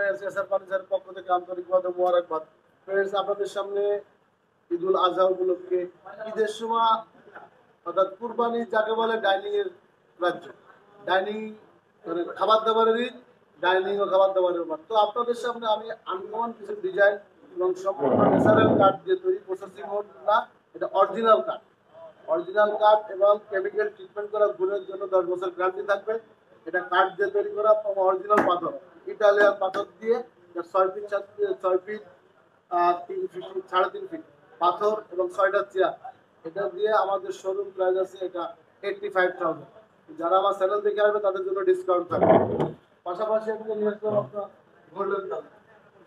Friends, SR ফার্নিচারের পক্ষ থেকে আন্তরিকভাবে মোবারকবাদ। ফ্রেন্ডস, আপনাদের সামনে ঈদুল আজহা উপলক্ষে ঈদের সময় অর্থাৎ কুরবানি যাকে বলে ডাইনিং এর রাজ্য, ডাইনিং মানে খাবার দাবারের ঈদ, ডাইনিং ও খাবার দাবারের বার। তো আপনাদের সামনে আমি আনকমন কিছু ডিজাইন এবং সম্পূর্ণ ন্যাচারাল কাঠ দিয়ে তৈরি, প্রসেসিং না, এটা অরিজিনাল কাঠ। অরিজিনাল কাঠ এবং কেমিক্যাল ট্রিটমেন্ট করা গুণের জন্য 10 বছর গ্যারান্টি থাকবে। এটা কাঠ দিয়ে তৈরি করা অরিজিনাল পাথর, ইটালিয়ান পাথর দিয়ে 6 ফিট 6 ফিট 3 ফিট 3.5 ফিট পাথর এবং 6টা চেয়ার। এটা দিয়ে আমাদের শোরুম প্রাইস আছে এটা 85,000। যারা আমার চ্যানেল দেখে আসবে তাদের জন্য ডিসকাউন্ট থাকবে। পাশাপাশি একটা নিয়ে আসলাম আপনার গোল্ডেন কালার।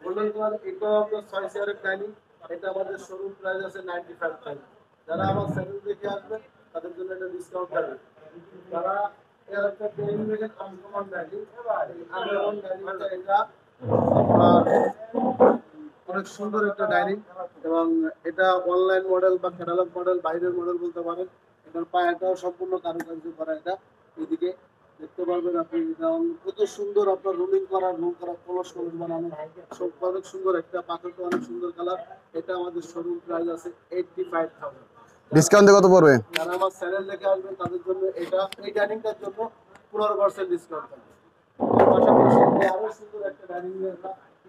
গোল্ডেন কালার এটাও আপনার 6 চেয়ারের ডাইনিং। এটা আমাদের শোরুম প্রাইস আছে 95,000। যারা আমার চ্যানেল দেখে আসবে তাদের জন্য এটা ডিসকাউন্ট থাকবে। যারা এর একটা ডাইনিং দেখেন আনকমন ডাইনিং, আনকমন ডাইনিংটা এটা আপনার অনেক সুন্দর একটা ডাইনিং এবং এটা অনলাইন মডেল বা ক্যাটালগ মডেল, বাইরের মডেল বলতে পারেন। এটার পায়াটাও সম্পূর্ণ কারুকার্য করা। এটা এদিকে দেখতে পারবেন আপনি, কত সুন্দর আপনার রোলিং করা, রোল করা, কলস কলস বানানো, সব অনেক সুন্দর। একটা পাথরটা অনেক সুন্দর কালার। এটা আমাদের শোরুম প্রাইস আছে 85,000। ডিসকাউন্টে কত পড়বে? যারা আমার চ্যানেল দেখে আসবেন তাদের জন্য এটা এই ডাইনিংটার জন্য 15% ডিসকাউন্ট থাকবে। পাশাপাশি আরো সুন্দর একটা ডাইনিং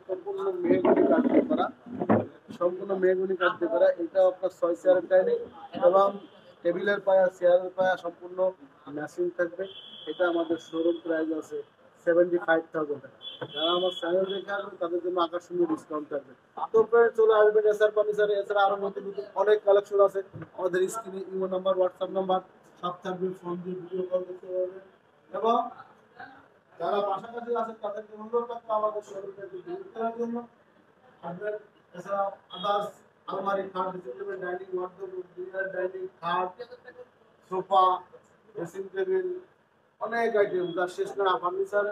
সম্পূর্ণ মেহগনি কাঠ দিয়ে করা, সম্পূর্ণ মেহগনি কাঠ দিয়ে করা। এটা আপনার 6 চেয়ারের ডাইনিং এবং টেবিলের পায়া, চেয়ারের পায়া সম্পূর্ণ ম্যাচিং থাকবে। এটা আমাদের শোরুম প্রাইস আছে 75,000 টাকা। যারা আমার চ্যানেল দেখে আসবে তাদের জন্য আকর্ষণীয় ডিসকাউন্ট থাকবে। তো চলে আসবেন এসআর ফার্নিচারে। এছাড়া আরো নতুন নতুন অনেক কালেকশন আছে। আমাদের স্ক্রিনে ইমো নাম্বার, হোয়াটসঅ্যাপ নাম্বার সব থাকবে, ফোন দিয়ে ভিডিও কল করতে পারবেন। এবং যারা পাশাপাশি আছেন তাদেরকে অনুরোধ করতে আমাদের শোরুমে ভিজিট করার জন্য। আপনার এছাড়া আদার্স আলমারি, খাট, dressing table, dining, wardrobe, dinner dining, খাট, সোফা, ড্রেসিং টেবিল, অনেক আইটেম যা শেষ করা ফার্নিচার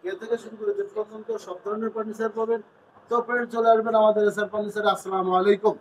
এ থেকে শুরু করে যে পর্যন্ত সব ধরনের ফার্নিচার পাবেন। তো ফ্রেন্ড চলে আসবেন আমাদের এসআর ফার্নিচারে। আসসালামু আলাইকুম।